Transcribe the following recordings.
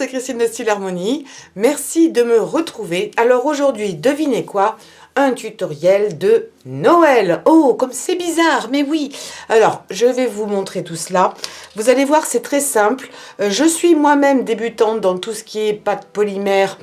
c'est Christine de Style Harmonie. Merci de me retrouver. Alors aujourd'hui, devinez quoi? Un tutoriel de Noël. Oh, comme c'est bizarre, mais oui. Alors, je vais vous montrer tout cela. Vous allez voir, c'est très simple. Je suis moi-même débutante dans tout ce qui est pâte polymère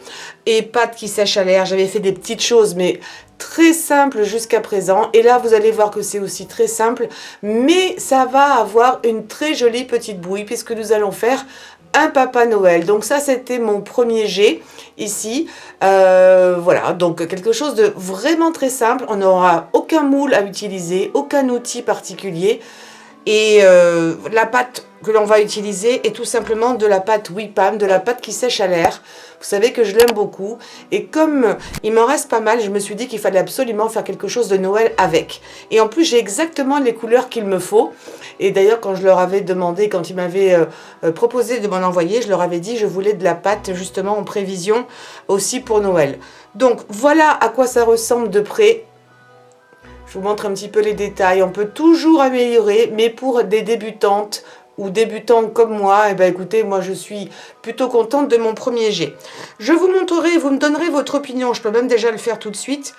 et pâte qui sèche à l'air. J'avais fait des petites choses, mais très simple jusqu'à présent. Et là, vous allez voir que c'est aussi très simple, mais ça va avoir une très jolie petite bouille puisque nous allons faire un Papa Noël. Donc ça, c'était mon premier jet ici. Voilà, donc quelque chose de vraiment très simple. On n'aura aucun moule à utiliser, aucun outil particulier. Et la pâte que l'on va utiliser est tout simplement de la pâte Wipam, de la pâte qui sèche à l'air. Vous savez que je l'aime beaucoup. Et comme il m'en reste pas mal, je me suis dit qu'il fallait absolument faire quelque chose de Noël avec. Et en plus, j'ai exactement les couleurs qu'il me faut. Et d'ailleurs, quand je leur avais demandé, quand ils m'avaient proposé de m'en envoyer, je leur avais dit que je voulais de la pâte justement en prévision aussi pour Noël. Donc voilà à quoi ça ressemble de près. Je vous montre un petit peu les détails. On peut toujours améliorer, mais pour des débutantes ou débutants comme moi, eh ben écoutez, moi je suis plutôt contente de mon premier jet. Je vous montrerai, vous me donnerez votre opinion. Je peux même déjà le faire tout de suite.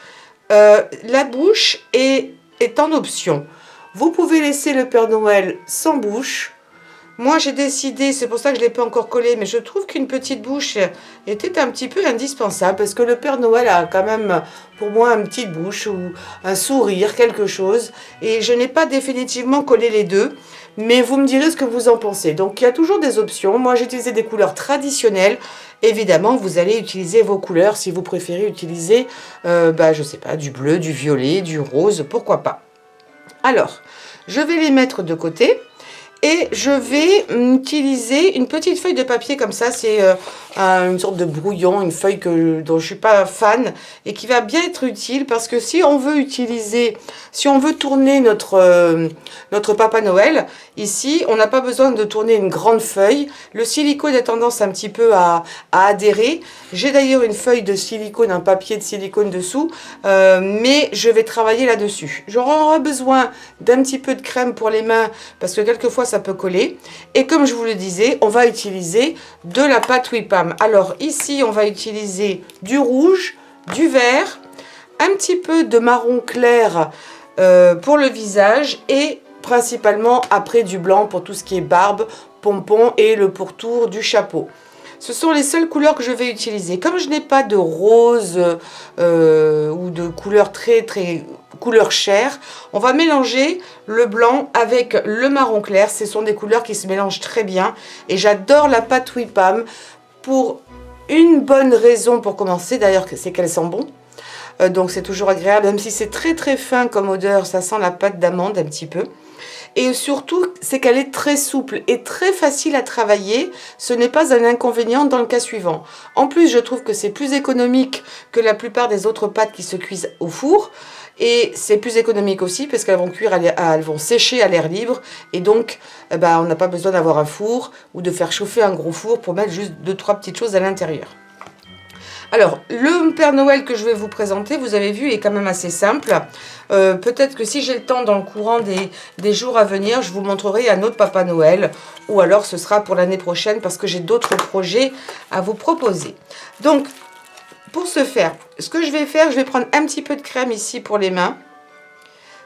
La bouche est en option. Vous pouvez laisser le Père Noël sans bouche. Moi, j'ai décidé, c'est pour ça que je ne l'ai pas encore collé, mais je trouve qu'une petite bouche était un petit peu indispensable parce que le Père Noël a quand même, pour moi, une petite bouche ou un sourire, quelque chose. Et je n'ai pas définitivement collé les deux, mais vous me direz ce que vous en pensez. Donc, il y a toujours des options. Moi, j'ai utilisé des couleurs traditionnelles. Évidemment, vous allez utiliser vos couleurs si vous préférez utiliser, je sais pas, du bleu, du violet, du rose, pourquoi pas. Alors, je vais les mettre de côté. Et je vais utiliser une petite feuille de papier comme ça, c'est une sorte de brouillon, une feuille dont je ne suis pas fan et qui va bien être utile parce que si on veut tourner notre Papa Noël, ici, on n'a pas besoin de tourner une grande feuille. Le silicone a tendance un petit peu à adhérer. J'ai d'ailleurs une feuille de silicone, un papier de silicone dessous, mais je vais travailler là-dessus. J'aurai besoin d'un petit peu de crème pour les mains parce que quelquefois, ça peut coller. Et comme je vous le disais, on va utiliser de la pâte Wipam. Alors ici, on va utiliser du rouge, du vert, un petit peu de marron clair pour le visage et principalement après du blanc pour tout ce qui est barbe, pompons et le pourtour du chapeau. Ce sont les seules couleurs que je vais utiliser. Comme je n'ai pas de rose ou de couleur très couleur chair, on va mélanger le blanc avec le marron clair. Ce sont des couleurs qui se mélangent très bien. Et j'adore la pâte Wipam pour une bonne raison pour commencer. D'ailleurs, c'est qu'elle sent bon. Donc c'est toujours agréable. Même si c'est très fin comme odeur, ça sent la pâte d'amande un petit peu. Et surtout, c'est qu'elle est très souple et très facile à travailler. Ce n'est pas un inconvénient dans le cas suivant. En plus, je trouve que c'est plus économique que la plupart des autres pâtes qui se cuisent au four. Et c'est plus économique aussi parce qu'elles vont cuire, elles vont sécher à l'air libre. Et donc, on n'a pas besoin d'avoir un four ou de faire chauffer un gros four pour mettre juste 2-3 petites choses à l'intérieur. Alors, le Père Noël que je vais vous présenter, vous avez vu, est quand même assez simple. Peut-être que si j'ai le temps dans le courant des jours à venir, je vous montrerai un autre Papa Noël. Ou alors ce sera pour l'année prochaine parce que j'ai d'autres projets à vous proposer. Donc, pour ce faire, ce que je vais faire, je vais prendre un petit peu de crème ici pour les mains.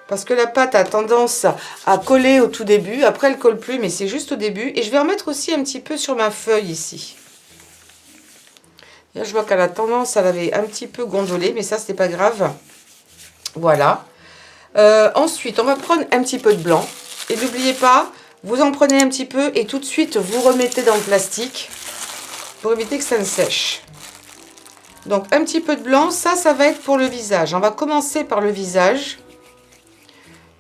Parce que la pâte a tendance à coller au tout début. Après, elle ne colle plus, mais c'est juste au début. Et je vais en mettre aussi un petit peu sur ma feuille ici. Là, je vois qu'elle a tendance à l'avait un petit peu gondolé, mais ça, c'est pas grave. Voilà. Ensuite, on va prendre un petit peu de blanc. Et n'oubliez pas, vous en prenez un petit peu et tout de suite, vous remettez dans le plastique pour éviter que ça ne sèche. Donc, un petit peu de blanc, ça va être pour le visage. On va commencer par le visage.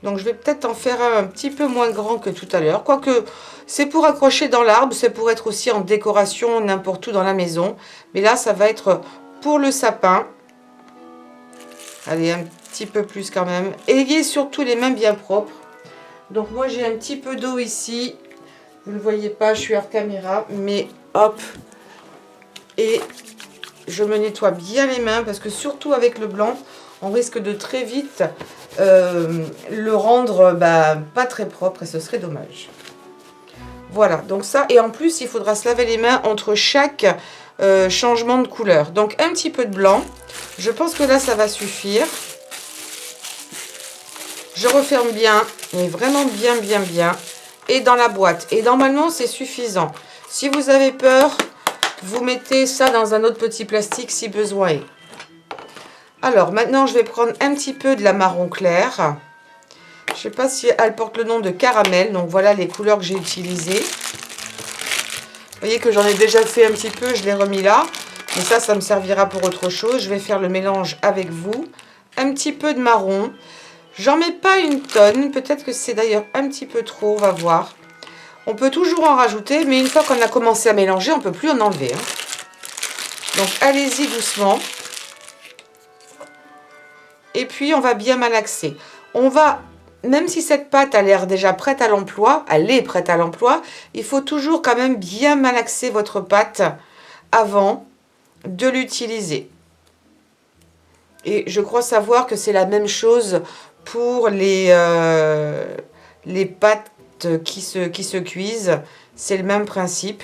Donc, je vais peut-être en faire un petit peu moins grand que tout à l'heure. Quoique, c'est pour accrocher dans l'arbre, c'est pour être aussi en décoration n'importe où dans la maison. Mais là, ça va être pour le sapin. Allez, un petit peu plus quand même. Ayez surtout les mains bien propres. Donc, moi, j'ai un petit peu d'eau ici. Vous ne le voyez pas, je suis hors caméra. Mais hop. Et je me nettoie bien les mains parce que surtout avec le blanc, on risque de très vite le rendre pas très propre et ce serait dommage. Voilà, donc ça, et en plus, il faudra se laver les mains entre chaque changement de couleur. Donc, un petit peu de blanc. Je pense que là, ça va suffire. Je referme bien, mais vraiment bien, bien, bien. Et dans la boîte. Et normalement, c'est suffisant. Si vous avez peur, vous mettez ça dans un autre petit plastique si besoin est. Alors, maintenant, je vais prendre un petit peu de la marron clair. Je ne sais pas si elle porte le nom de caramel. Donc, voilà les couleurs que j'ai utilisées. Vous voyez que j'en ai déjà fait un petit peu. Je l'ai remis là. Mais ça me servira pour autre chose. Je vais faire le mélange avec vous. Un petit peu de marron. J'en mets pas une tonne. Peut-être que c'est d'ailleurs un petit peu trop. On va voir. On peut toujours en rajouter. Mais une fois qu'on a commencé à mélanger, on ne peut plus en enlever. Donc, allez-y doucement. Et puis, on va bien malaxer. On va, même si cette pâte a l'air déjà prête à l'emploi, elle est prête à l'emploi, il faut toujours quand même bien malaxer votre pâte avant de l'utiliser. Et je crois savoir que c'est la même chose pour les pâtes qui se cuisent. C'est le même principe.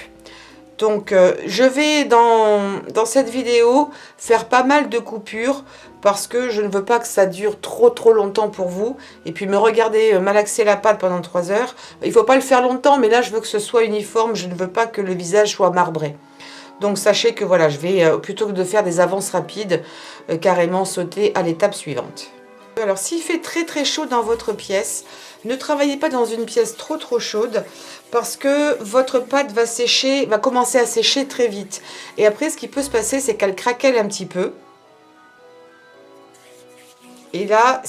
Donc, je vais dans cette vidéo faire pas mal de coupures parce que je ne veux pas que ça dure trop longtemps pour vous. Et puis me regarder malaxer la pâte pendant 3 heures. Il ne faut pas le faire longtemps, mais là, je veux que ce soit uniforme. Je ne veux pas que le visage soit marbré. Donc, sachez que voilà, je vais, plutôt que de faire des avances rapides, carrément sauter à l'étape suivante. Alors, s'il fait très chaud dans votre pièce, ne travaillez pas dans une pièce trop chaude parce que votre pâte va sécher, va commencer à sécher très vite. Et après, ce qui peut se passer, c'est qu'elle craquelle un petit peu. Et là,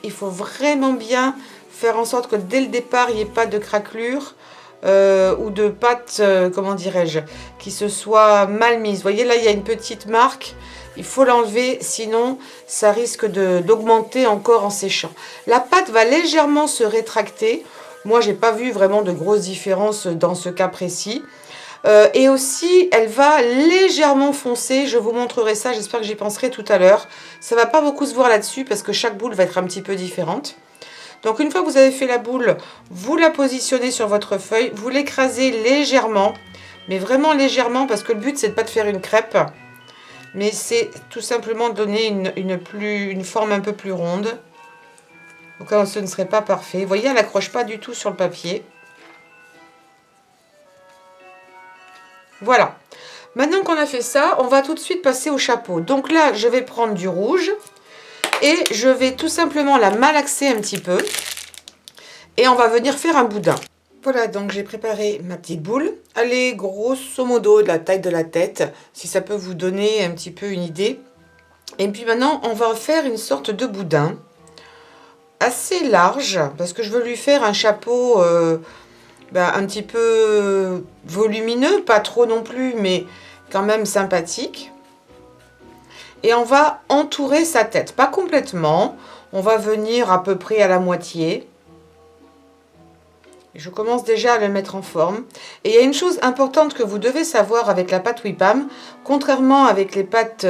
il faut vraiment bien faire en sorte que dès le départ, il n'y ait pas de craquelure ou de pâte, comment dirais-je, qui se soit mal mise. Vous voyez, là, il y a une petite marque. Il faut l'enlever, sinon ça risque d'augmenter encore en séchant. La pâte va légèrement se rétracter. Moi, j'ai pas vu vraiment de grosses différences dans ce cas précis. Et aussi, elle va légèrement foncer. Je vous montrerai ça, j'espère que j'y penserai tout à l'heure. Ça va pas beaucoup se voir là-dessus parce que chaque boule va être un petit peu différente. Donc, une fois que vous avez fait la boule, vous la positionnez sur votre feuille. Vous l'écrasez légèrement, mais vraiment légèrement parce que le but, c'est de pas de faire une crêpe. Mais c'est tout simplement donner une forme un peu plus ronde. Au cas où ce ne serait pas parfait. Vous voyez, elle n'accroche pas du tout sur le papier. Voilà. Maintenant qu'on a fait ça, on va tout de suite passer au chapeau. Donc là, je vais prendre du rouge. Et je vais tout simplement la malaxer un petit peu. Et on va venir faire un boudin. Voilà, donc j'ai préparé ma petite boule. Elle est grosso modo de la taille de la tête, si ça peut vous donner un petit peu une idée. Et puis maintenant, on va faire une sorte de boudin assez large, parce que je veux lui faire un chapeau un petit peu volumineux, pas trop non plus, mais quand même sympathique. Et on va entourer sa tête, pas complètement, on va venir à peu près à la moitié. Je commence déjà à le mettre en forme. Et il y a une chose importante que vous devez savoir avec la pâte Whippam, contrairement avec les pâtes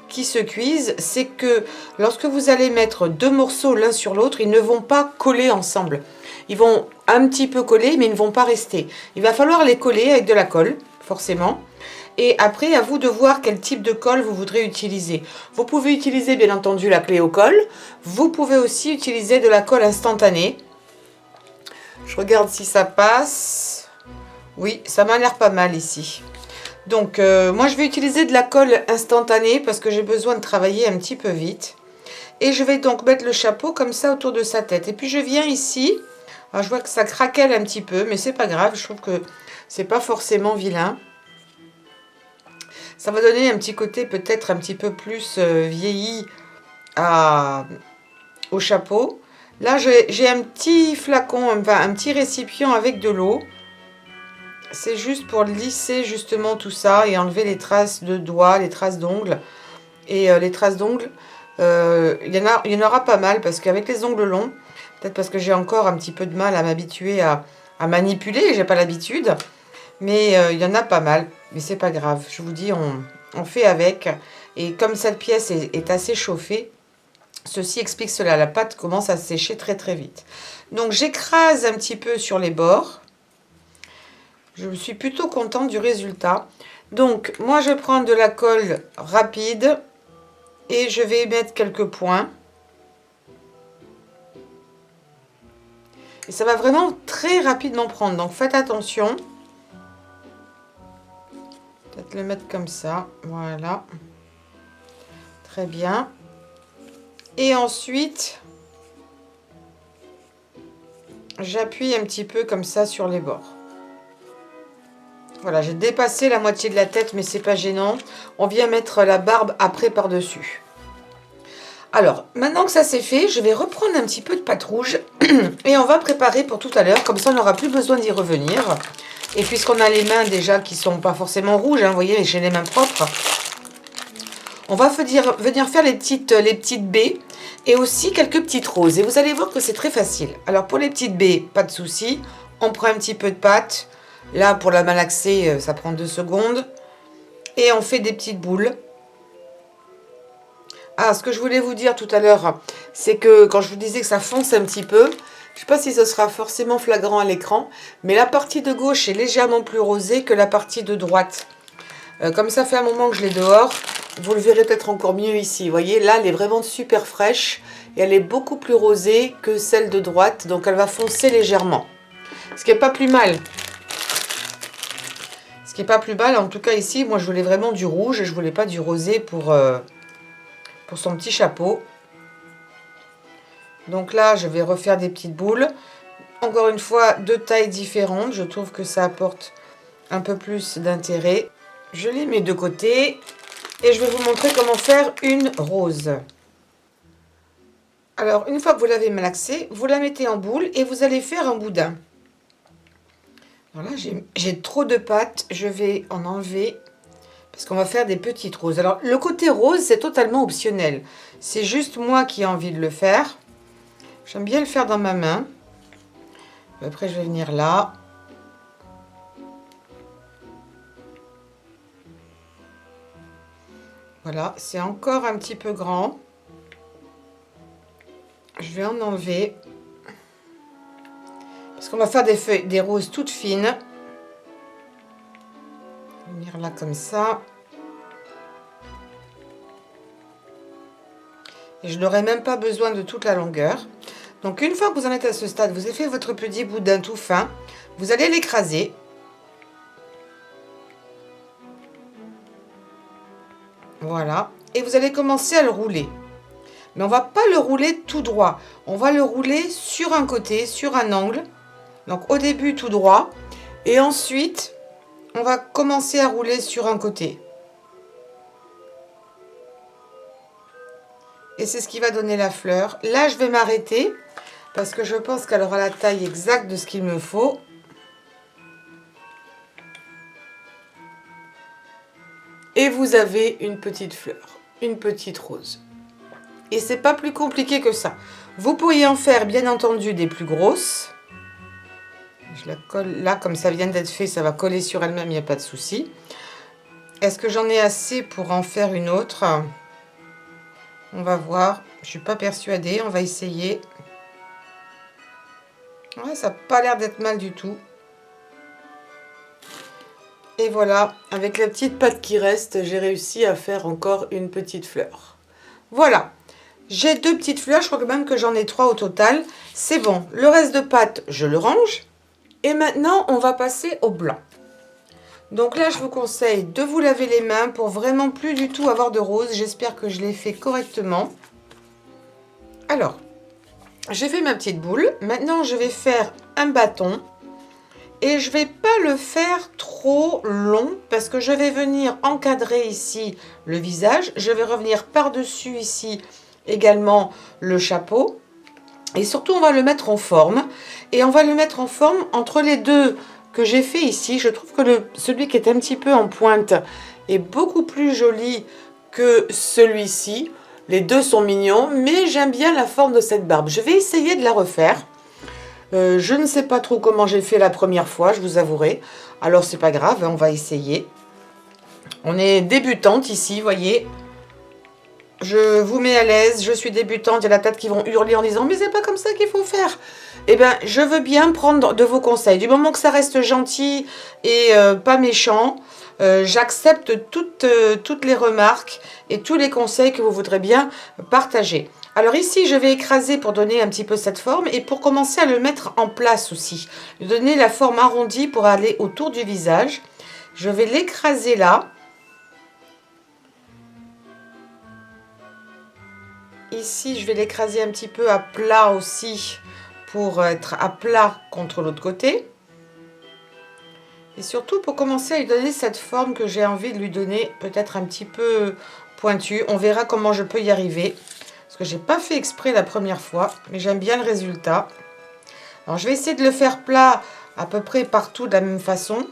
qui se cuisent, c'est que lorsque vous allez mettre 2 morceaux l'un sur l'autre, ils ne vont pas coller ensemble. Ils vont un petit peu coller, mais ils ne vont pas rester. Il va falloir les coller avec de la colle, forcément. Et après, à vous de voir quel type de colle vous voudrez utiliser. Vous pouvez utiliser, bien entendu, la clé au colle. Vous pouvez aussi utiliser de la colle instantanée. Je regarde si ça passe. Oui, ça m'a l'air pas mal ici. Donc, moi, je vais utiliser de la colle instantanée parce que j'ai besoin de travailler un petit peu vite. Et je vais donc mettre le chapeau comme ça autour de sa tête. Et puis, je viens ici. Alors, je vois que ça craquelle un petit peu, mais c'est pas grave. Je trouve que c'est pas forcément vilain. Ça va donner un petit côté peut-être un petit peu plus vieilli au chapeau. Là, j'ai un petit flacon, enfin un petit récipient avec de l'eau. C'est juste pour lisser justement tout ça et enlever les traces de doigts, les traces d'ongles. Et les traces d'ongles, il y en aura pas mal parce qu'avec les ongles longs, peut-être parce que j'ai encore un petit peu de mal à m'habituer à manipuler, j'ai pas l'habitude. Mais il y en a pas mal, mais c'est pas grave. Je vous dis, on fait avec. Et comme cette pièce est assez chauffée, ceci explique cela. La pâte commence à sécher très vite. Donc j'écrase un petit peu sur les bords. Je suis plutôt contente du résultat. Donc, moi, je prends de la colle rapide et je vais mettre quelques points. Et ça va vraiment très rapidement prendre, donc faites attention. Peut-être le mettre comme ça, voilà. Très bien. Et ensuite, j'appuie un petit peu comme ça sur les bords. Voilà, j'ai dépassé la moitié de la tête, mais c'est pas gênant. On vient mettre la barbe après par-dessus. Alors, maintenant que ça c'est fait, je vais reprendre un petit peu de pâte rouge et on va préparer pour tout à l'heure. Comme ça, on n'aura plus besoin d'y revenir. Et puisqu'on a les mains déjà qui sont pas forcément rouges, hein, vous voyez, j'ai les mains propres. On va venir faire les petites baies et aussi quelques petites roses. Et vous allez voir que c'est très facile. Alors, pour les petites baies, pas de souci. On prend un petit peu de pâte. Là, pour la malaxer, ça prend 2 secondes. Et on fait des petites boules. Ah, ce que je voulais vous dire tout à l'heure, c'est que quand je vous disais que ça fonce un petit peu, je ne sais pas si ce sera forcément flagrant à l'écran, mais la partie de gauche est légèrement plus rosée que la partie de droite. Comme ça fait un moment que je l'ai dehors, vous le verrez peut-être encore mieux ici. Vous voyez, là, elle est vraiment super fraîche et elle est beaucoup plus rosée que celle de droite, donc elle va foncer légèrement. Ce qui n'est pas plus mal. Ce qui n'est pas plus mal, en tout cas ici, moi je voulais vraiment du rouge et je voulais pas du rosé pour son petit chapeau. Donc là, je vais refaire des petites boules. Encore une fois, de tailles différentes. Je trouve que ça apporte un peu plus d'intérêt. Je les mets de côté et je vais vous montrer comment faire une rose. Alors, une fois que vous l'avez malaxée, vous la mettez en boule et vous allez faire un boudin. Alors là, j'ai trop de pâte. Je vais en enlever parce qu'on va faire des petites roses. Alors, le côté rose, c'est totalement optionnel. C'est juste moi qui ai envie de le faire. J'aime bien le faire dans ma main. Après, je vais venir là. Voilà, c'est encore un petit peu grand. Je vais en enlever. Parce qu'on va faire des roses toutes fines. Venir là comme ça. Et je n'aurai même pas besoin de toute la longueur. Donc une fois que vous en êtes à ce stade, vous avez fait votre petit boudin tout fin. Vous allez l'écraser. Voilà. Et vous allez commencer à le rouler. Mais on ne va pas le rouler tout droit. On va le rouler sur un côté, sur un angle. Donc au début tout droit. Et ensuite, on va commencer à rouler sur un côté. Et c'est ce qui va donner la fleur. Là, je vais m'arrêter parce que je pense qu'elle aura la taille exacte de ce qu'il me faut. Et vous avez une petite fleur, une petite rose. Et c'est pas plus compliqué que ça. Vous pourriez en faire, bien entendu, des plus grosses. Je la colle là, comme ça vient d'être fait, ça va coller sur elle-même, il n'y a pas de souci. Est-ce que j'en ai assez pour en faire une autre ? On va voir. Je ne suis pas persuadée, on va essayer. Ouais, ça n'a pas l'air d'être mal du tout. Et voilà, avec la petite pâte qui reste, j'ai réussi à faire encore une petite fleur. Voilà, j'ai 2 petites fleurs, je crois même que j'en ai 3 au total. C'est bon, le reste de pâte, je le range. Et maintenant, on va passer au blanc. Donc là, je vous conseille de vous laver les mains pour vraiment plus du tout avoir de rose. J'espère que je l'ai fait correctement. Alors, j'ai fait ma petite boule. Maintenant, je vais faire un bâton. Et je ne vais pas le faire trop long parce que je vais venir encadrer ici le visage. Je vais revenir par-dessus ici également le chapeau. Et surtout, on va le mettre en forme. Et on va le mettre en forme entre les deux que j'ai fait ici. Je trouve que celui qui est un petit peu en pointe est beaucoup plus joli que celui-ci. Les deux sont mignons, mais j'aime bien la forme de cette barbe. Je vais essayer de la refaire. Je ne sais pas trop comment j'ai fait la première fois, je vous avouerai. Alors, c'est pas grave, on va essayer. On est débutante ici, voyez. je vous mets à l'aise, je suis débutante, il y a la tête qui vont hurler en disant mais c'est pas comme ça qu'il faut faire. Eh bien, je veux bien prendre de vos conseils. Du moment que ça reste gentil et pas méchant, j'accepte toutes les remarques et tous les conseils que vous voudrez bien partager. Alors ici, je vais écraser pour donner un petit peu cette forme et pour commencer à le mettre en place aussi. Lui donner la forme arrondie pour aller autour du visage. Je vais l'écraser là. Ici, je vais l'écraser un petit peu à plat aussi pour être à plat contre l'autre côté. Et surtout pour commencer à lui donner cette forme que j'ai envie de lui donner, peut-être un petit peu pointue. On verra comment je peux y arriver. Parce que j'ai pas fait exprès la première fois, mais j'aime bien le résultat. Alors je vais essayer de le faire plat à peu près partout de la même façon.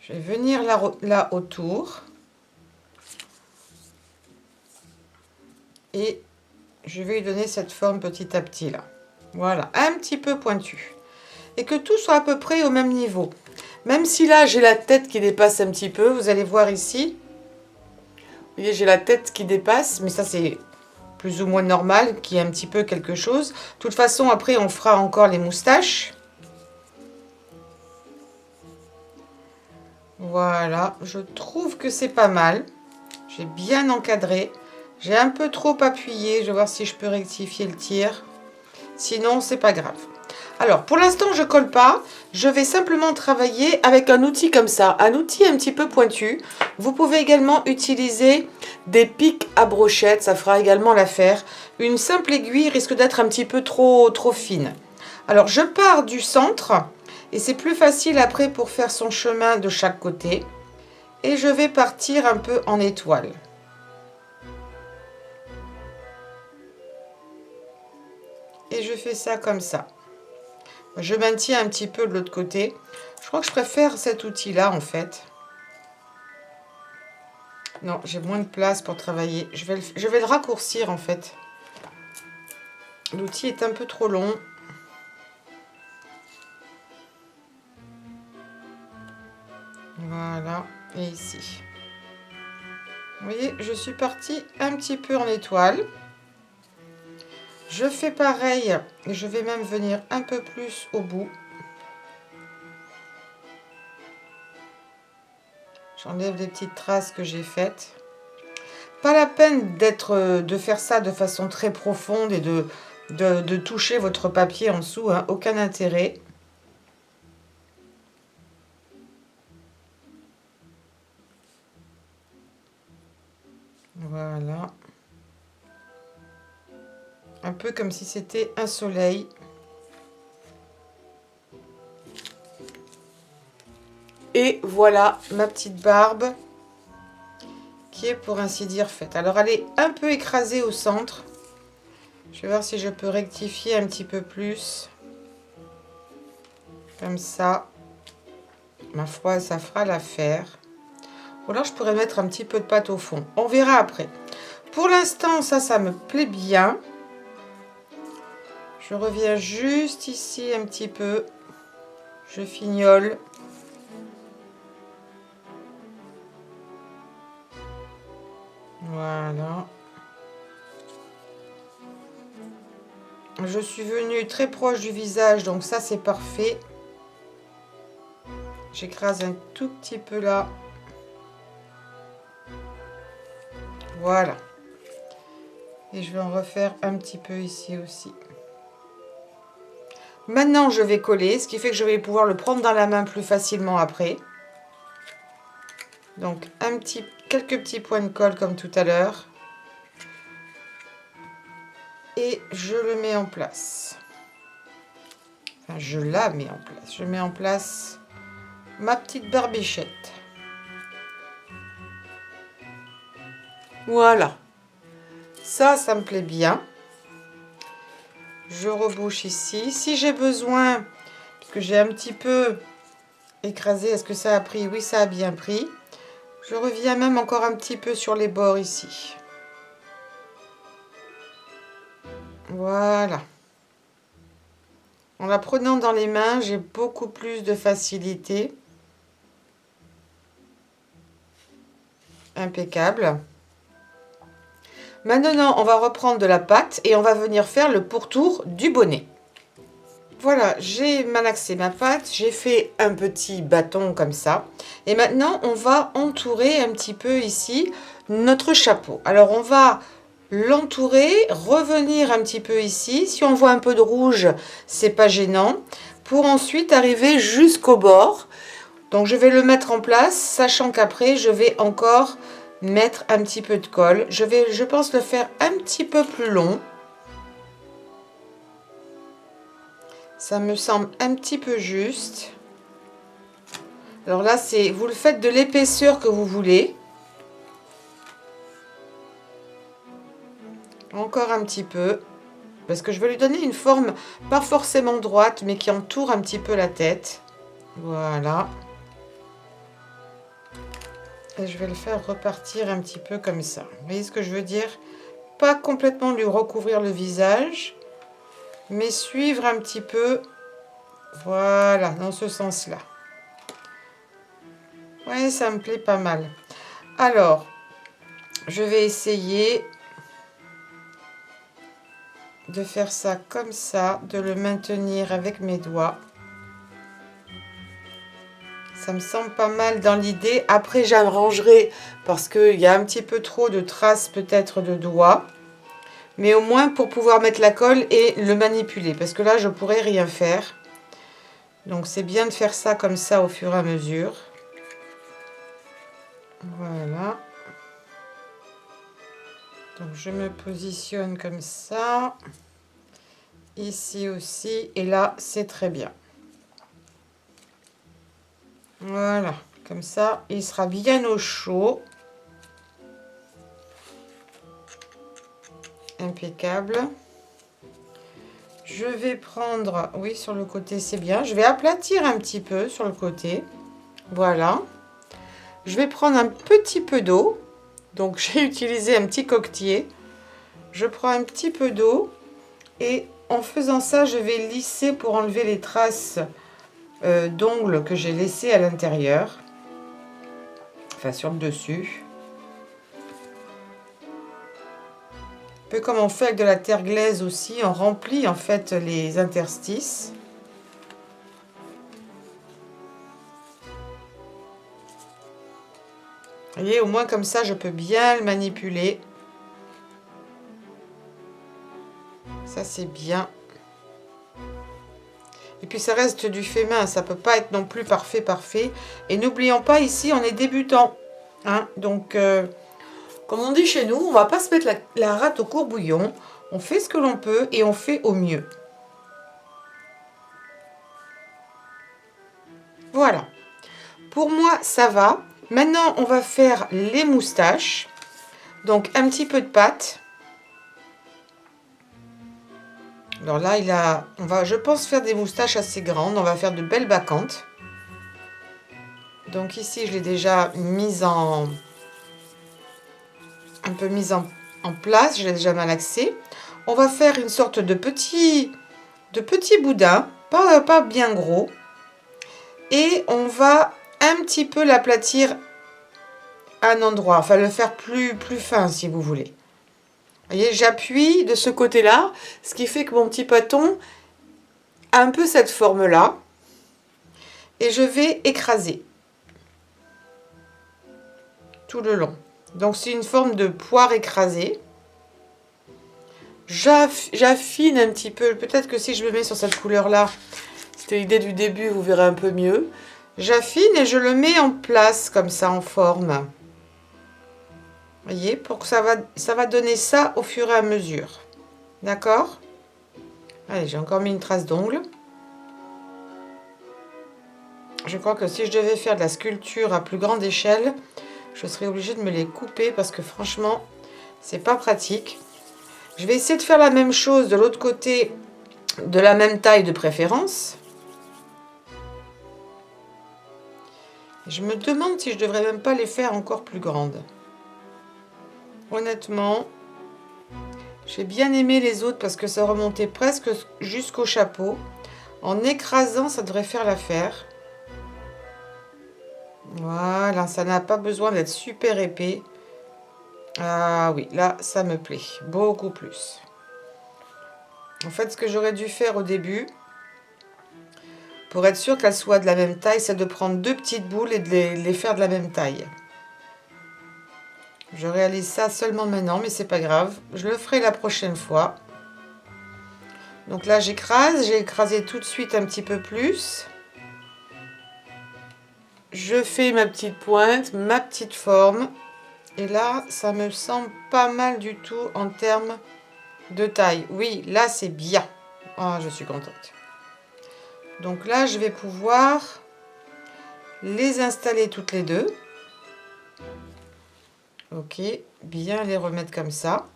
Je vais venir là autour. Et je vais lui donner cette forme petit à petit là. Voilà, un petit peu pointu. Et que tout soit à peu près au même niveau. Même si là j'ai la tête qui dépasse un petit peu, vous allez voir ici. Vous voyez, j'ai la tête qui dépasse, mais ça c'est plus ou moins normal, qu'il y ait un petit peu quelque chose. De toute façon, après on fera encore les moustaches. Voilà, je trouve que c'est pas mal. J'ai bien encadré. J'ai un peu trop appuyé, je vais voir si je peux rectifier le tir. Sinon, c'est pas grave. Alors, pour l'instant, je colle pas. Je vais simplement travailler avec un outil comme ça, un outil un petit peu pointu. Vous pouvez également utiliser des pics à brochette, ça fera également l'affaire. Une simple aiguille risque d'être un petit peu trop fine. Alors, je pars du centre et c'est plus facile après pour faire son chemin de chaque côté. Et je vais partir un peu en étoile. Et je fais ça comme ça. Je maintiens un petit peu de l'autre côté. Je crois que je préfère cet outil-là, en fait. Non, j'ai moins de place pour travailler. Je vais le raccourcir, en fait. L'outil est un peu trop long. Voilà. Et ici. Vous voyez, je suis partie un petit peu en étoile. Je fais pareil. Et je vais même venir un peu plus au bout. J'enlève les petites traces que j'ai faites. Pas la peine de faire ça de façon très profonde et de toucher votre papier en dessous, hein, aucun intérêt. Voilà. Un peu comme si c'était un soleil. Et voilà ma petite barbe qui est pour ainsi dire faite. Alors elle est un peu écrasée au centre. Je vais voir si je peux rectifier un petit peu plus. Comme ça. Ma foi, ça fera l'affaire. Ou alors je pourrais mettre un petit peu de pâte au fond. On verra après. Pour l'instant, ça me plaît bien. Je reviens juste ici un petit peu. Je fignole. Voilà. Je suis venue très proche du visage, donc ça c'est parfait. J'écrase un tout petit peu là. Voilà. Et je vais en refaire un petit peu ici aussi. Maintenant, je vais coller, ce qui fait que je vais pouvoir le prendre dans la main plus facilement après. Donc, quelques petits points de colle comme tout à l'heure. Et je le mets en place. Enfin, je la mets en place. Je mets en place ma petite barbichette. Voilà. Ça me plaît bien. Je rebouche ici. Si j'ai besoin, parce que j'ai un petit peu écrasé, est-ce que ça a pris? Oui, ça a bien pris. Je reviens même encore un petit peu sur les bords ici. Voilà. En la prenant dans les mains, j'ai beaucoup plus de facilité. Impeccable. Maintenant, on va reprendre de la pâte et on va venir faire le pourtour du bonnet. Voilà, j'ai malaxé ma pâte, j'ai fait un petit bâton comme ça. Et maintenant, on va entourer un petit peu ici notre chapeau. Alors, on va l'entourer, revenir un petit peu ici. Si on voit un peu de rouge, c'est pas gênant. Pour ensuite arriver jusqu'au bord. Donc, je vais le mettre en place, sachant qu'après, je vais encore mettre un petit peu de colle. Je pense le faire un petit peu plus long. Ça me semble un petit peu juste. Alors là, vous le faites de l'épaisseur que vous voulez. Encore un petit peu. Parce que je vais lui donner une forme pas forcément droite, mais qui entoure un petit peu la tête. Voilà. Et je vais le faire repartir un petit peu comme ça. Vous voyez ce que je veux dire? Pas complètement lui recouvrir le visage, mais suivre un petit peu. Voilà, dans ce sens-là. Ouais, ça me plaît pas mal. Alors, je vais essayer de faire ça comme ça, de le maintenir avec mes doigts. Ça me semble pas mal dans l'idée. Après, j'arrangerai parce qu'il y a un petit peu trop de traces peut-être de doigts. Mais au moins pour pouvoir mettre la colle et le manipuler. Parce que là, je pourrais rien faire. Donc, c'est bien de faire ça comme ça au fur et à mesure. Voilà. Donc, je me positionne comme ça. Ici aussi. Et là, c'est très bien. Voilà. Comme ça, il sera bien au chaud. Impeccable. Je vais prendre, oui, sur le côté, c'est bien. Je vais aplatir un petit peu sur le côté. Voilà. Je vais prendre un petit peu d'eau. Donc, j'ai utilisé un petit coquetier. Je prends un petit peu d'eau. Et en faisant ça, je vais lisser pour enlever les traces d'ongles que j'ai laissées à l'intérieur. Enfin, sur le dessus. Un peu comme on fait avec de la terre glaise aussi, on remplit en fait les interstices. Vous voyez, au moins comme ça, je peux bien le manipuler. Ça, c'est bien. Et puis, ça reste du fait main, ça peut pas être non plus parfait, parfait. Et n'oublions pas, ici, on est débutant. Hein, donc, comme on dit chez nous, on va pas se mettre la rate au courbouillon. On fait ce que l'on peut et on fait au mieux. Voilà. Pour moi, ça va. Maintenant, on va faire les moustaches. Donc, un petit peu de pâte. Alors là, on va, je pense, faire des moustaches assez grandes. On va faire de belles bacchantes. Donc ici, je l'ai déjà mise un peu mise en place. Je l'ai déjà malaxé. On va faire une sorte de petit boudin, pas bien gros. Et on va un petit peu l'aplatir à un endroit. Enfin, le faire plus fin, si vous voulez. Vous voyez, j'appuie de ce côté-là, ce qui fait que mon petit bâton a un peu cette forme-là. Et je vais écraser tout le long. Donc, c'est une forme de poire écrasée. J'affine un petit peu. Peut-être que si je me mets sur cette couleur-là, c'était l'idée du début, vous verrez un peu mieux. J'affine et je le mets en place, comme ça, en forme. Vous voyez, pour que ça va donner ça au fur et à mesure. D'accord? Allez, j'ai encore mis une trace d'ongle. Je crois que si je devais faire de la sculpture à plus grande échelle, je serais obligée de me les couper parce que franchement, c'est pas pratique. Je vais essayer de faire la même chose de l'autre côté, de la même taille de préférence. Je me demande si je devrais même pas les faire encore plus grandes. Honnêtement, j'ai bien aimé les autres parce que ça remontait presque jusqu'au chapeau. En écrasant, ça devrait faire l'affaire. Voilà, ça n'a pas besoin d'être super épais. Ah oui, là, ça me plaît beaucoup plus. En fait, ce que j'aurais dû faire au début, pour être sûr qu'elles soient de la même taille, c'est de prendre 2 petites boules et de les faire de la même taille. Je réalise ça seulement maintenant, mais c'est pas grave. Je le ferai la prochaine fois. Donc là, j'écrase. J'ai écrasé tout de suite un petit peu plus. Je fais ma petite pointe, ma petite forme. Et là, ça me semble pas mal du tout en termes de taille. Oui, là, c'est bien. Ah, je suis contente. Donc là, je vais pouvoir les installer toutes les deux. Ok, bien les remettre comme ça.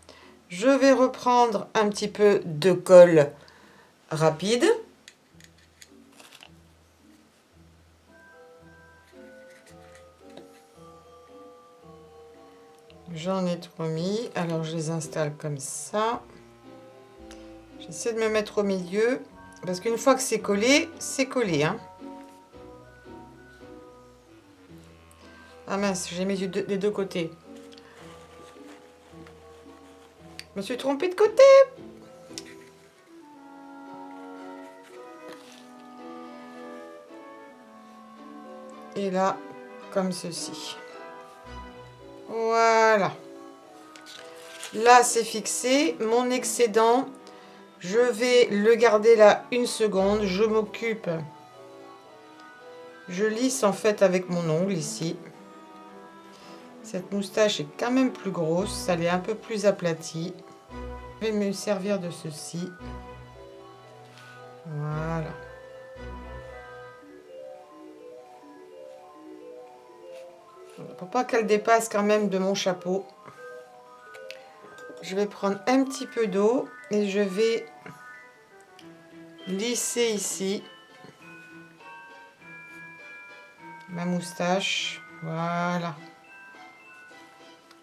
Je vais reprendre un petit peu de colle rapide. J'en ai trop mis, alors je les installe comme ça. J'essaie de me mettre au milieu, parce qu'une fois que c'est collé, hein. Ah mince, j'ai mis des deux côtés. Je me suis trompée de côté. Et là, comme ceci. Voilà. Là, c'est fixé. Mon excédent, je vais le garder là 1 seconde. Je m'occupe. Je lisse en fait avec mon ongle ici. Cette moustache est quand même plus grosse. Elle est un peu plus aplatie. Je vais me servir de ceci. Voilà. Pour pas qu'elle dépasse quand même de mon chapeau. Je vais prendre un petit peu d'eau et je vais lisser ici ma moustache. Voilà.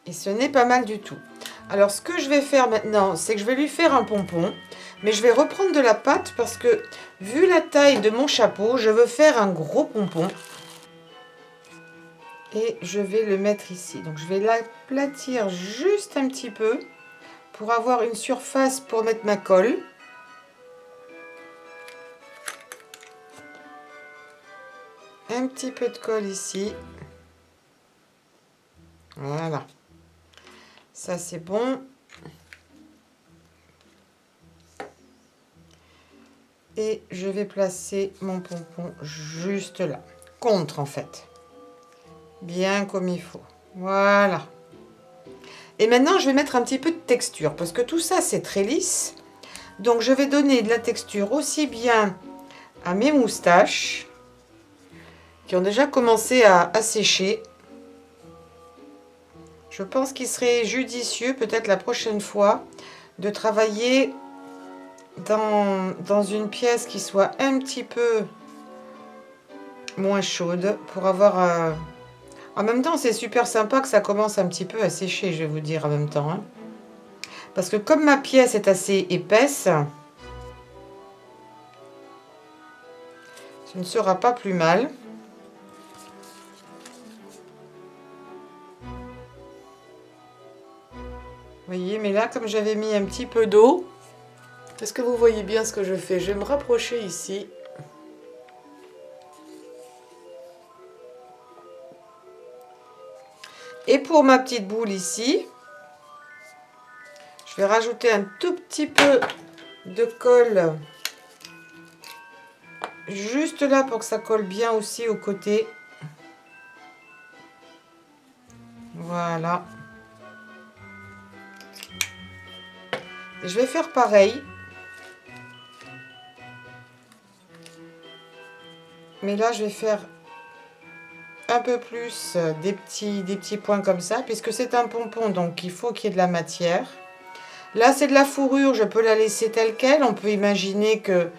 Et ce n'est pas mal du tout. Alors ce que je vais faire maintenant, c'est que je vais lui faire un pompon. Mais je vais reprendre de la pâte parce que vu la taille de mon chapeau, je veux faire un gros pompon. Et je vais le mettre ici. Donc je vais l'aplatir juste un petit peu pour avoir une surface pour mettre ma colle. Un petit peu de colle ici. Voilà. Ça c'est bon. Et je vais placer mon pompon juste là. Contre en fait. Bien comme il faut. Voilà. Et maintenant je vais mettre un petit peu de texture. Parce que tout ça c'est très lisse. Donc je vais donner de la texture aussi bien à mes moustaches. Qui ont déjà commencé à sécher. Je pense qu'il serait judicieux, peut-être la prochaine fois, de travailler dans une pièce qui soit un petit peu moins chaude pour avoir... En même temps, c'est super sympa que ça commence un petit peu à sécher, je vais vous dire en même temps. Hein. Parce que comme ma pièce est assez épaisse, ce ne sera pas plus mal. Vous voyez, mais là, comme j'avais mis un petit peu d'eau, est-ce que vous voyez bien ce que je fais? Je vais me rapprocher ici. Et pour ma petite boule ici, je vais rajouter un tout petit peu de colle juste là pour que ça colle bien aussi aux côtés. Voilà. Et je vais faire pareil. Mais là, je vais faire un peu plus des petits points comme ça, puisque c'est un pompon, donc il faut qu'il y ait de la matière. Là, c'est de la fourrure, je peux la laisser telle qu'elle. On peut imaginer que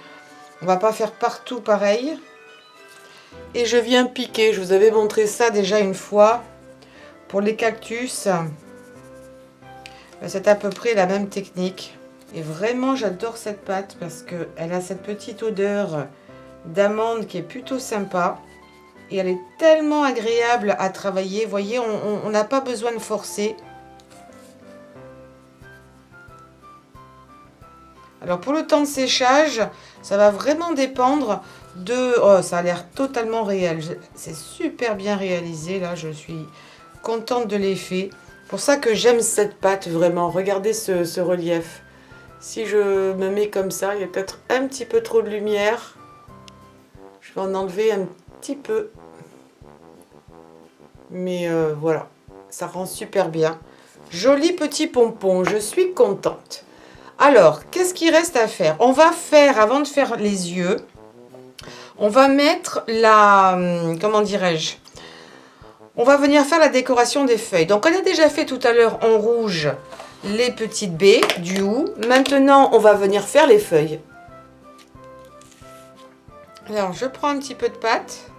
on va pas faire partout pareil. Et je viens piquer, je vous avais montré ça déjà une fois. Pour les cactus, c'est à peu près la même technique. Et vraiment, j'adore cette pâte parce qu'elle a cette petite odeur d'amande qui est plutôt sympa. et elle est tellement agréable à travailler. Vous voyez, on n'a pas besoin de forcer. Alors pour le temps de séchage, ça va vraiment dépendre de... Oh, ça a l'air totalement réel. C'est super bien réalisé. Là, je suis contente de l'effet. Pour ça que j'aime cette pâte vraiment. Regardez ce relief. Si je me mets comme ça, il y a peut-être un petit peu trop de lumière. Je vais en enlever un petit peu. Mais voilà, ça rend super bien. Joli petit pompon, je suis contente. Alors, qu'est-ce qu'il reste à faire? On va faire, avant de faire les yeux, on va mettre la... Comment dirais-je? On va venir faire la décoration des feuilles. Donc, on a déjà fait tout à l'heure en rouge les petites baies du hou. Maintenant, on va venir faire les feuilles. Alors, je prends un petit peu de pâte.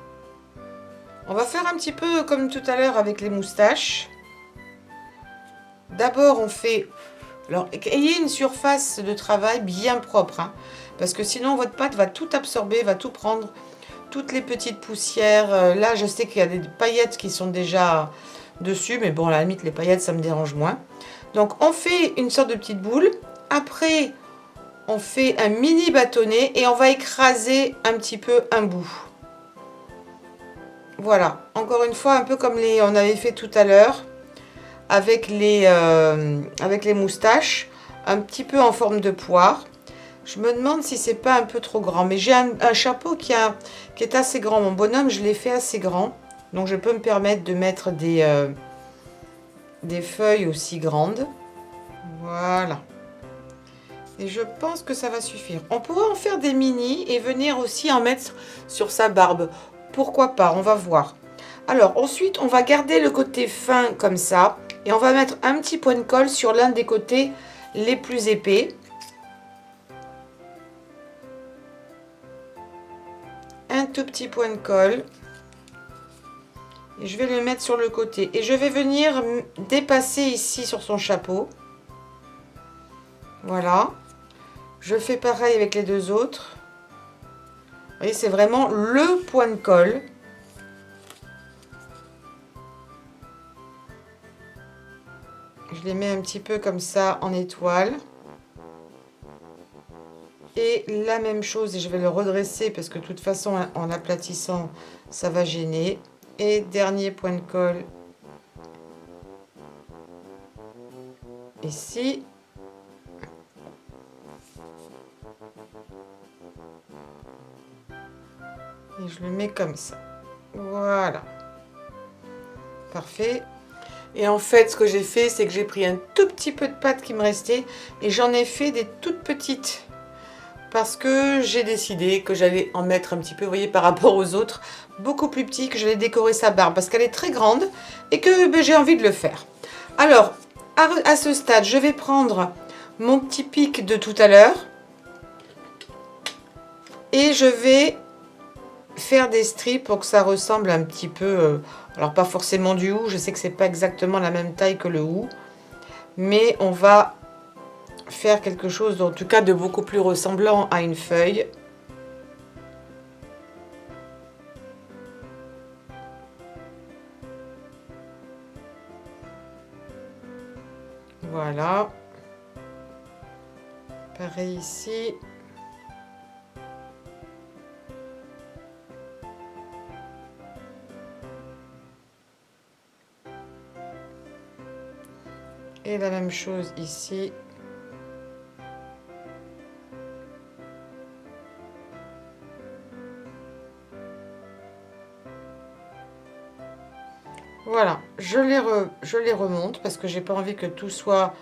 On va faire un petit peu comme tout à l'heure avec les moustaches. D'abord, on fait... Alors, ayez une surface de travail bien propre, hein, parce que sinon, votre pâte va tout absorber, va tout prendre, toutes les petites poussières. Là, je sais qu'il y a des paillettes qui sont déjà dessus, mais bon, à la limite, les paillettes, ça me dérange moins. Donc, on fait une sorte de petite boule. Après, on fait un mini bâtonnet et on va écraser un petit peu un bout. Voilà, encore une fois, un peu comme on avait fait tout à l'heure. Avec les moustaches, un petit peu en forme de poire. Je me demande si c'est pas un peu trop grand. Mais j'ai un chapeau qui est assez grand. Mon bonhomme, je l'ai fait assez grand. Donc je peux me permettre de mettre des feuilles aussi grandes. Voilà. Et je pense que ça va suffire. On pourrait en faire des mini et venir aussi en mettre sur sa barbe. Pourquoi pas, on va voir. Alors ensuite, on va garder le côté fin comme ça. Et on va mettre un petit point de colle sur l'un des côtés les plus épais. Un tout petit point de colle. Et je vais le mettre sur le côté. Et je vais venir dépasser ici sur son chapeau. Voilà. Je fais pareil avec les deux autres. Vous voyez, c'est vraiment le point de colle. Je les mets un petit peu comme ça en étoile. Et la même chose, et je vais le redresser parce que de toute façon, en aplatissant, ça va gêner. Et dernier point de colle. Ici. Et je le mets comme ça. Voilà. Parfait. Et en fait, ce que j'ai fait, c'est que j'ai pris un tout petit peu de pâte qui me restait et j'en ai fait des toutes petites. Parce que j'ai décidé que j'allais en mettre un petit peu, vous voyez, par rapport aux autres, beaucoup plus petit, que j'allais décorer sa barbe parce qu'elle est très grande et que j'ai envie de le faire. Alors, à ce stade, je vais prendre mon petit pic de tout à l'heure et je vais faire des strips pour que ça ressemble un petit peu, alors pas forcément du hou, je sais que c'est pas exactement la même taille que le hou, mais on va faire quelque chose en tout cas de beaucoup plus ressemblant à une feuille. Voilà. Pareil ici. Et la même chose ici. Voilà, je les remonte parce que j'ai pas envie que tout soit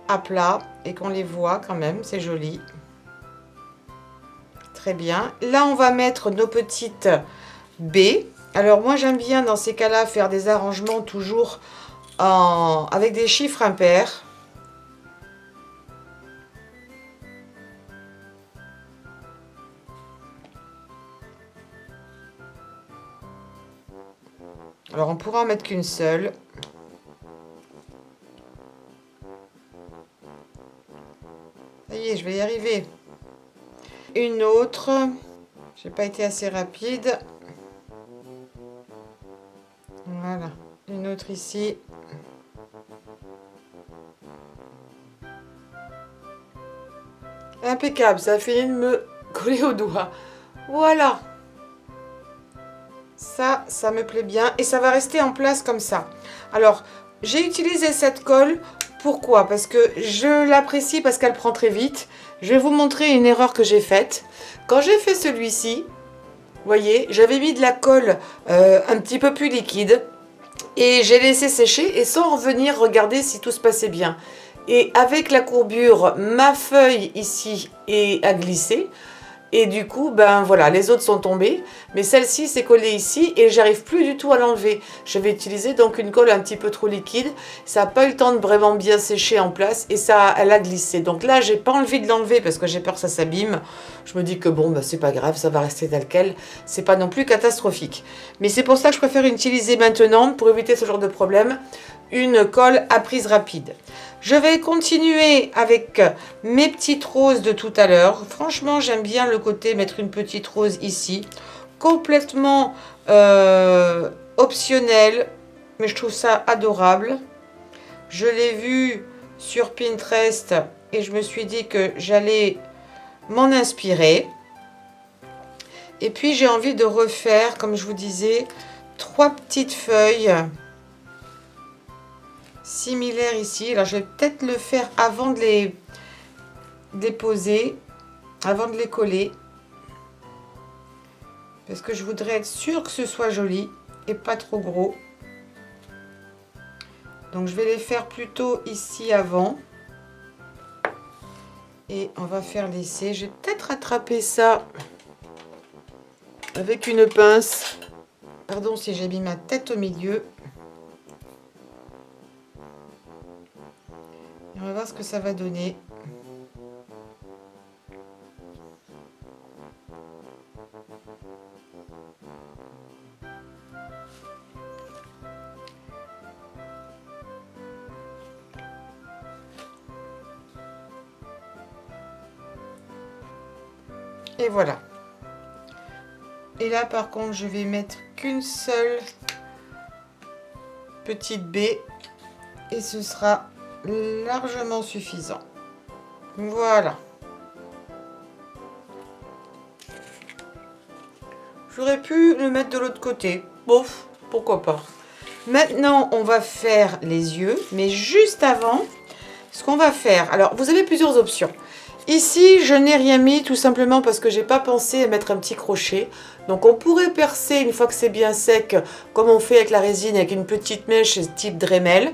à plat et qu'on les voit quand même, c'est joli. Très bien. Là, on va mettre nos petites baies. Alors moi, j'aime bien dans ces cas-là faire des arrangements toujours avec des chiffres impairs. Alors, on pourra en mettre qu'une seule. Ça y est, je vais y arriver. Une autre. J'ai pas été assez rapide. mettre ici. Impeccable, ça a fini de me coller au doigt. Voilà. Ça me plaît bien. Et ça va rester en place comme ça. Alors, j'ai utilisé cette colle. Pourquoi? Parce que je l'apprécie, parce qu'elle prend très vite. Je vais vous montrer une erreur que j'ai faite. Quand j'ai fait celui-ci, vous voyez, j'avais mis de la colle un petit peu plus liquide. Et j'ai laissé sécher et sans revenir regarder si tout se passait bien. Et avec la courbure, ma feuille ici a glissé. Et du coup, ben voilà, les autres sont tombées. Mais celle-ci s'est collée ici et j'arrive plus du tout à l'enlever. Je vais utiliser donc une colle un petit peu trop liquide. Ça n'a pas eu le temps de vraiment bien sécher en place et ça, elle a glissé. Donc là, j'ai pas envie de l'enlever parce que j'ai peur que ça s'abîme. Je me dis que bon, ben, c'est pas grave, ça va rester tel quel. C'est pas non plus catastrophique. Mais c'est pour ça que je préfère utiliser maintenant, pour éviter ce genre de problème, une colle à prise rapide. Je vais continuer avec mes petites roses de tout à l'heure. Franchement, j'aime bien le côté mettre une petite rose ici. Complètement optionnel, mais je trouve ça adorable. Je l'ai vu sur Pinterest et je me suis dit que j'allais m'en inspirer. Et puis, j'ai envie de refaire, comme je vous disais, 3 petites feuilles similaires ici. Alors, je vais peut-être le faire avant de les poser, avant de les coller. Parce que je voudrais être sûre que ce soit joli et pas trop gros. Donc, je vais les faire plutôt ici avant. Et on va faire l'essai. Je vais peut-être rattraper ça avec une pince. Pardon si j'ai mis ma tête au milieu. Et on va voir ce que ça va donner. Et voilà. Et là, par contre, je vais mettre qu'une seule petite baie. Et ce sera largement suffisant. Voilà. J'aurais pu le mettre de l'autre côté. Bof, pourquoi pas. Maintenant, on va faire les yeux. Mais juste avant, ce qu'on va faire... Alors, vous avez plusieurs options. Ici, je n'ai rien mis tout simplement parce que j'ai pas pensé à mettre un petit crochet. Donc, on pourrait percer une fois que c'est bien sec, comme on fait avec la résine, avec une petite mèche type Dremel,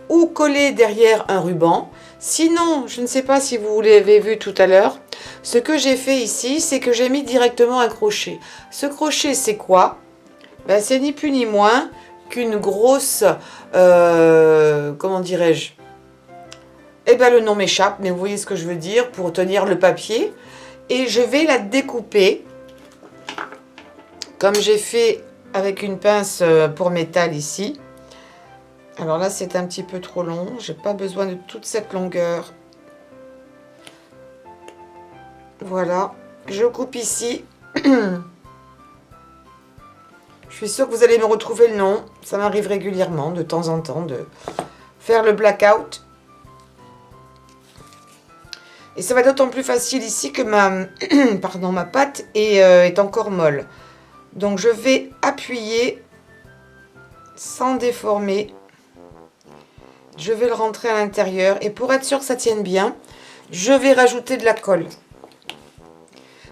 ou coller derrière un ruban. Sinon, je ne sais pas si vous l'avez vu tout à l'heure, ce que j'ai fait ici, c'est que j'ai mis directement un crochet. Ce crochet, c'est quoi? Ben, c'est ni plus ni moins qu'une grosse, comment dirais-je? Eh bien, le nom m'échappe, mais vous voyez ce que je veux dire, pour tenir le papier. Et je vais la découper, comme j'ai fait avec une pince pour métal ici. Alors là, c'est un petit peu trop long. Je n'ai pas besoin de toute cette longueur. Voilà. Je coupe ici. Je suis sûre que vous allez me retrouver le nom. Ça m'arrive régulièrement, de temps en temps, de faire le blackout. Et ça va d'autant plus facile ici que ma pâte est encore molle. Donc je vais appuyer sans déformer. Je vais le rentrer à l'intérieur. Et pour être sûr que ça tienne bien, je vais rajouter de la colle.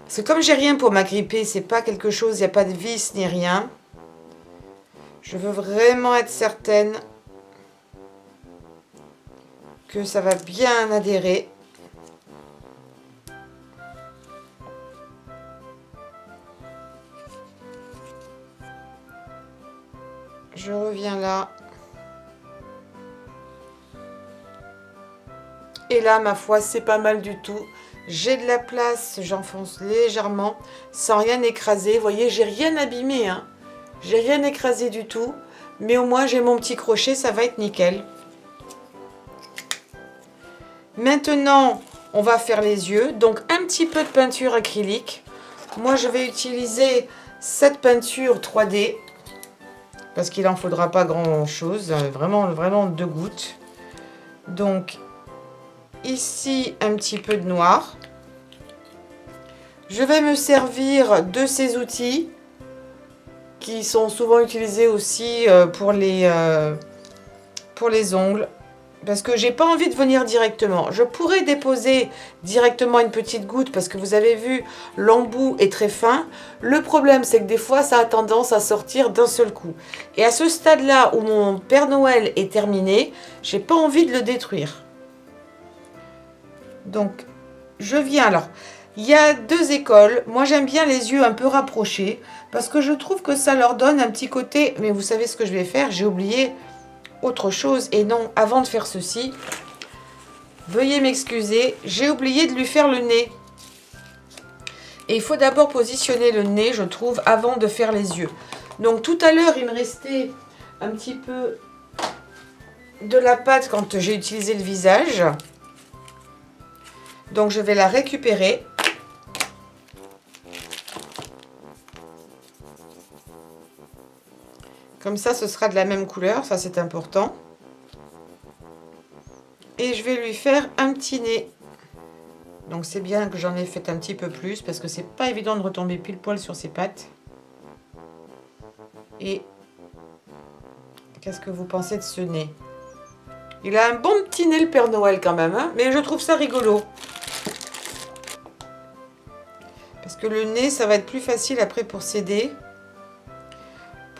Parce que comme j'ai rien pour m'agripper, c'est pas quelque chose, il n'y a pas de vis ni rien. Je veux vraiment être certaine que ça va bien adhérer. Je reviens là. Et là, ma foi, c'est pas mal du tout. J'ai de la place, j'enfonce légèrement, sans rien écraser. Vous voyez, j'ai rien abîmé, hein. J'ai rien écrasé du tout. Mais au moins, j'ai mon petit crochet, ça va être nickel. Maintenant, on va faire les yeux. Donc, un petit peu de peinture acrylique. Moi, je vais utiliser cette peinture 3D. parce qu'il n'en faudra pas grand-chose, vraiment, vraiment 2 gouttes. Donc, ici, un petit peu de noir. Je vais me servir de ces outils qui sont souvent utilisés aussi pour les ongles. Parce que j'ai pas envie de venir directement. Je pourrais déposer directement une petite goutte parce que vous avez vu, l'embout est très fin. Le problème, c'est que des fois, ça a tendance à sortir d'un seul coup. Et à ce stade-là où mon Père Noël est terminé, j'ai pas envie de le détruire. Donc, je viens alors. Il y a 2 écoles. Moi, j'aime bien les yeux un peu rapprochés parce que je trouve que ça leur donne un petit côté... Mais vous savez ce que je vais faire? J'ai oublié autre chose. Et non, avant de faire ceci, veuillez m'excuser, j'ai oublié de lui faire le nez. Et il faut d'abord positionner le nez, je trouve, avant de faire les yeux. Donc, tout à l'heure, il me restait un petit peu de la pâte quand j'ai utilisé le visage. Donc, je vais la récupérer. Comme ça, ce sera de la même couleur, ça c'est important. Et je vais lui faire un petit nez. Donc c'est bien que j'en ai fait un petit peu plus parce que c'est pas évident de retomber pile poil sur ses pattes. Et qu'est-ce que vous pensez de ce nez? Il a un bon petit nez le Père Noël quand même, hein, mais je trouve ça rigolo. Parce que le nez, ça va être plus facile après pour s'aider.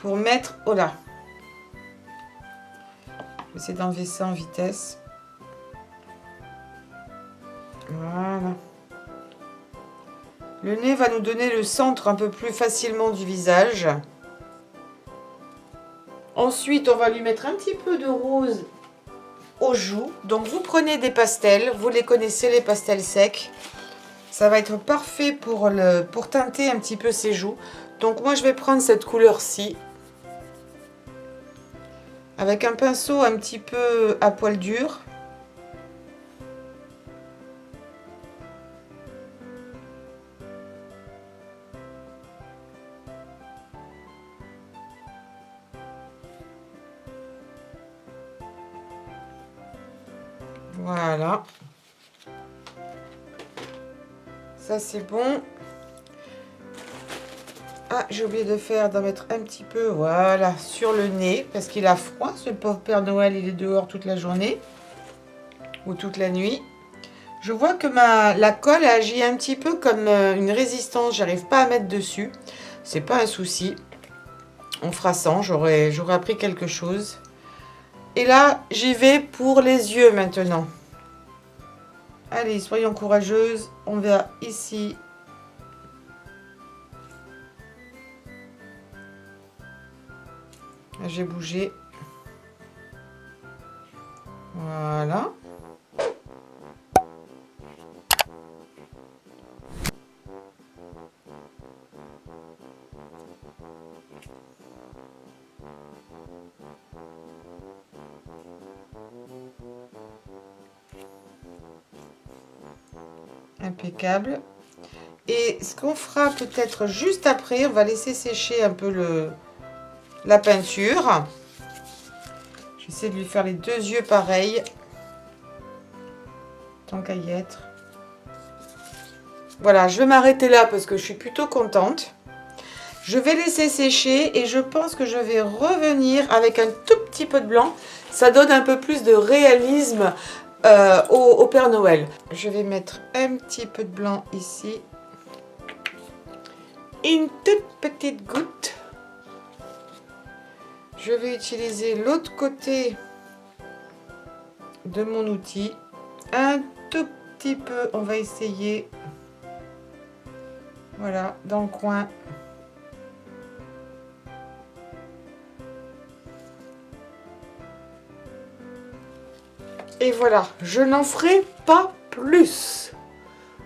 Pour mettre... Oh là! Je vais essayer d'enlever ça en vitesse. Voilà. Le nez va nous donner le centre un peu plus facilement du visage. Ensuite, on va lui mettre un petit peu de rose aux joues. Donc, vous prenez des pastels. Vous les connaissez, les pastels secs. Ça va être parfait pour teinter un petit peu ses joues. Donc, moi, je vais prendre cette couleur-ci. Avec un pinceau un petit peu à poil dur. Voilà. Ça, c'est bon. Ah, j'ai oublié d'en mettre un petit peu, voilà, sur le nez, parce qu'il a froid, ce pauvre Père Noël, il est dehors toute la journée, ou toute la nuit. Je vois que la colle agit un petit peu comme une résistance, j'arrive pas à mettre dessus, c'est pas un souci. On fera sans, j'aurais appris quelque chose. Et là, j'y vais pour les yeux maintenant. Allez, soyons courageuses, on va ici... J'ai bougé. Voilà. Impeccable. Et ce qu'on fera peut-être juste après, on va laisser sécher un peu la peinture. J'essaie de lui faire les 2 yeux pareils. Tant qu'à y être. Voilà, je vais m'arrêter là parce que je suis plutôt contente. Je vais laisser sécher et je pense que je vais revenir avec un tout petit peu de blanc. Ça donne un peu plus de réalisme au Père Noël. Je vais mettre un petit peu de blanc ici. Une toute petite goutte. Je vais utiliser l'autre côté de mon outil. Un tout petit peu, on va essayer. Voilà, dans le coin. Et voilà, je n'en ferai pas plus.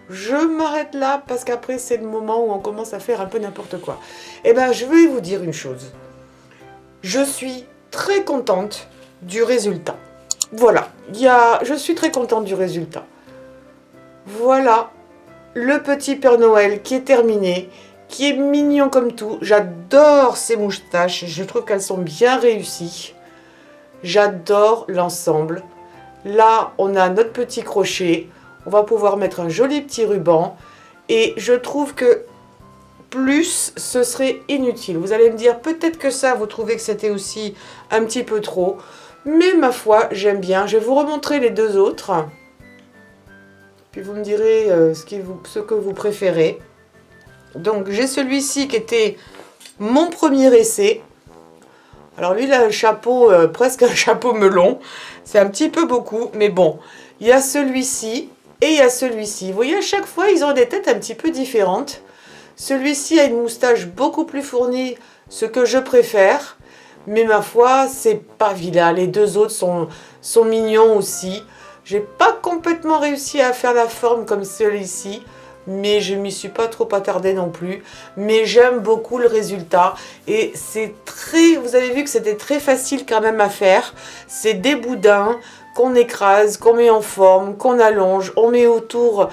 Je m'arrête là parce qu'après c'est le moment où on commence à faire un peu n'importe quoi. Eh bien, je vais vous dire une chose. Je suis très contente du résultat. Voilà, je suis très contente du résultat. Voilà le petit Père Noël qui est terminé. qui est mignon comme tout. J'adore ces moustaches, je trouve qu'elles sont bien réussies. J'adore l'ensemble. Là, on a notre petit crochet. On va pouvoir mettre un joli petit ruban. Et je trouve que plus, ce serait inutile. Vous allez me dire, peut-être que ça, vous trouvez que c'était aussi un petit peu trop. Mais ma foi, j'aime bien. Je vais vous remontrer les deux autres. Puis vous me direz ce que vous préférez. Donc, j'ai celui-ci qui était mon premier essai. Alors lui, il a un chapeau, presque un chapeau melon. C'est un petit peu beaucoup, mais bon. Il y a celui-ci et il y a celui-ci. Vous voyez, à chaque fois, ils ont des têtes un petit peu différentes. Celui-ci a une moustache beaucoup plus fournie, ce que je préfère. Mais ma foi, c'est pas vilain. Les deux autres sont mignons aussi. J'ai pas complètement réussi à faire la forme comme celui-ci. Mais je m'y suis pas trop attardée non plus. Mais j'aime beaucoup le résultat. Et c'est très... Vous avez vu que c'était très facile quand même à faire. C'est des boudins qu'on écrase, qu'on met en forme, qu'on allonge. On met autour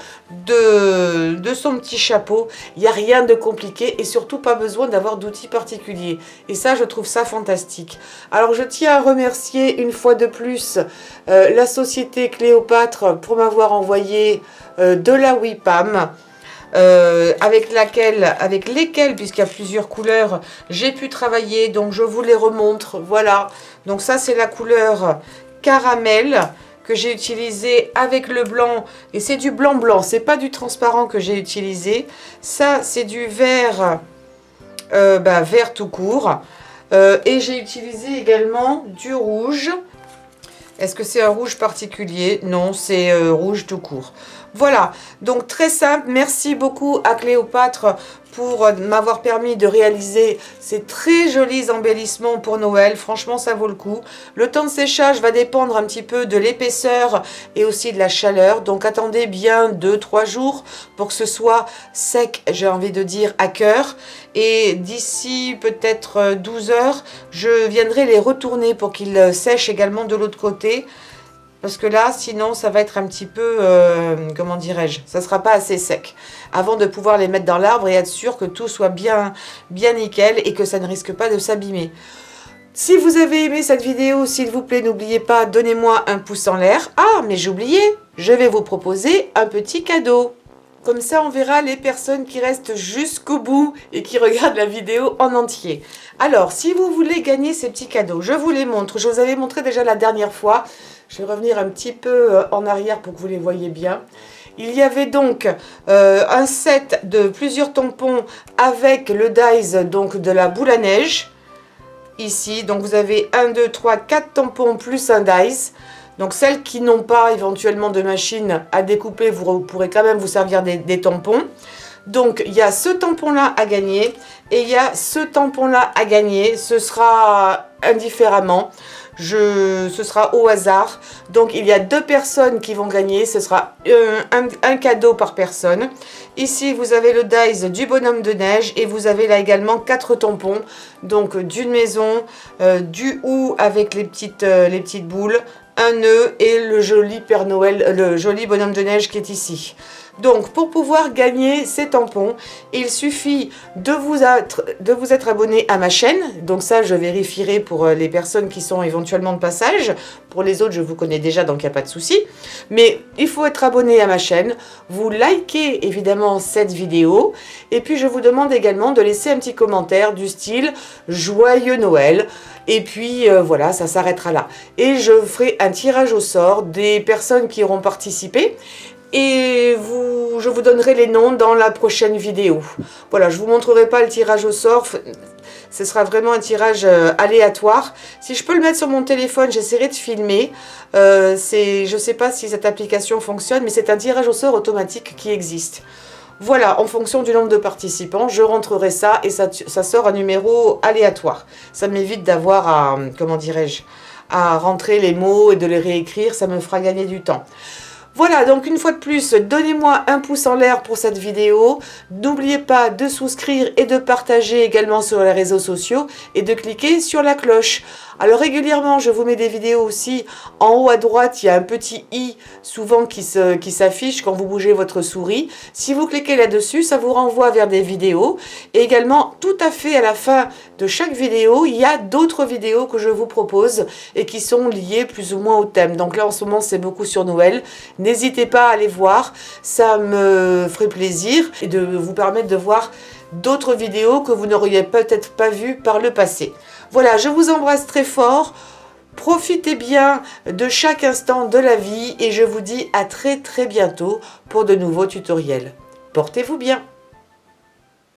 de son petit chapeau. Il n'y a rien de compliqué. Et surtout pas besoin d'avoir d'outils particuliers. Et ça, je trouve ça fantastique. Alors, je tiens à remercier une fois de plus la société Cléopâtre pour m'avoir envoyé de la WIPAM. Avec lesquelles, puisqu'il y a plusieurs couleurs, j'ai pu travailler, donc je vous les remontre, voilà. Donc ça, c'est la couleur caramel que j'ai utilisé avec le blanc, et c'est du blanc, c'est pas du transparent que j'ai utilisé. Ça, c'est du vert, vert tout court, et j'ai utilisé également du rouge. Est-ce que c'est un rouge particulier? Non, c'est rouge tout court. Voilà, donc très simple. Merci beaucoup à Cléopâtre pour m'avoir permis de réaliser ces très jolis embellissements pour Noël. Franchement, ça vaut le coup. Le temps de séchage va dépendre un petit peu de l'épaisseur et aussi de la chaleur. Donc, attendez bien 2-3 jours pour que ce soit sec, j'ai envie de dire, à cœur. Et d'ici peut-être 12 heures, je viendrai les retourner pour qu'ils sèchent également de l'autre côté. Parce que là, sinon, ça va être un petit peu, comment dirais-je, ça ne sera pas assez sec. Avant de pouvoir les mettre dans l'arbre et être sûr que tout soit bien nickel et que ça ne risque pas de s'abîmer. Si vous avez aimé cette vidéo, s'il vous plaît, n'oubliez pas, donnez-moi un pouce en l'air. Ah, mais j'ai oublié, je vais vous proposer un petit cadeau. Comme ça, on verra les personnes qui restent jusqu'au bout et qui regardent la vidéo en entier. Alors, si vous voulez gagner ces petits cadeaux, je vous les montre. Je vous avais montré déjà la dernière fois. Je vais revenir un petit peu en arrière pour que vous les voyez bien. Il y avait donc un set de plusieurs tampons avec le dies donc de la boule à neige. Ici, donc vous avez 1, 2, 3, 4 tampons plus un dies. Donc celles qui n'ont pas éventuellement de machine à découper, vous pourrez quand même vous servir des tampons. Donc il y a ce tampon-là à gagner et il y a ce tampon-là à gagner. Ce sera indifféremment. Ce sera au hasard. Donc il y a 2 personnes qui vont gagner. Ce sera un cadeau par personne. Ici vous avez le dies du bonhomme de neige et vous avez là également 4 tampons. Donc d'une maison, du hou avec les petites boules, un nœud et le joli Père Noël, le joli bonhomme de neige qui est ici. Donc, pour pouvoir gagner ces tampons, il suffit de vous être abonné à ma chaîne. Donc ça, je vérifierai pour les personnes qui sont éventuellement de passage. Pour les autres, je vous connais déjà, donc il n'y a pas de souci. Mais il faut être abonné à ma chaîne. Vous likez évidemment cette vidéo. Et puis, je vous demande également de laisser un petit commentaire du style « Joyeux Noël ». Et puis, voilà, ça s'arrêtera là. Et je ferai un tirage au sort des personnes qui auront participé. Et je vous donnerai les noms dans la prochaine vidéo. Voilà, je ne vous montrerai pas le tirage au sort. Ce sera vraiment un tirage aléatoire. Si je peux le mettre sur mon téléphone, j'essaierai de filmer. Je ne sais pas si cette application fonctionne, mais c'est un tirage au sort automatique qui existe. Voilà, en fonction du nombre de participants, je rentrerai ça et ça sort un numéro aléatoire. Ça m'évite d'avoir à rentrer les mots et de les réécrire. Ça me fera gagner du temps. Voilà, donc une fois de plus, donnez-moi un pouce en l'air pour cette vidéo. N'oubliez pas de souscrire et de partager également sur les réseaux sociaux et de cliquer sur la cloche. Alors régulièrement, je vous mets des vidéos aussi. En haut à droite, il y a un petit i souvent qui s'affiche quand vous bougez votre souris. Si vous cliquez là-dessus, ça vous renvoie vers des vidéos. Et également, tout à fait à la fin de chaque vidéo, il y a d'autres vidéos que je vous propose et qui sont liées plus ou moins au thème. Donc là, en ce moment, c'est beaucoup sur Noël. N'hésitez pas à aller voir, ça me ferait plaisir et de vous permettre de voir d'autres vidéos que vous n'auriez peut-être pas vues par le passé. Voilà, je vous embrasse très fort, profitez bien de chaque instant de la vie et je vous dis à très bientôt pour de nouveaux tutoriels. Portez-vous bien!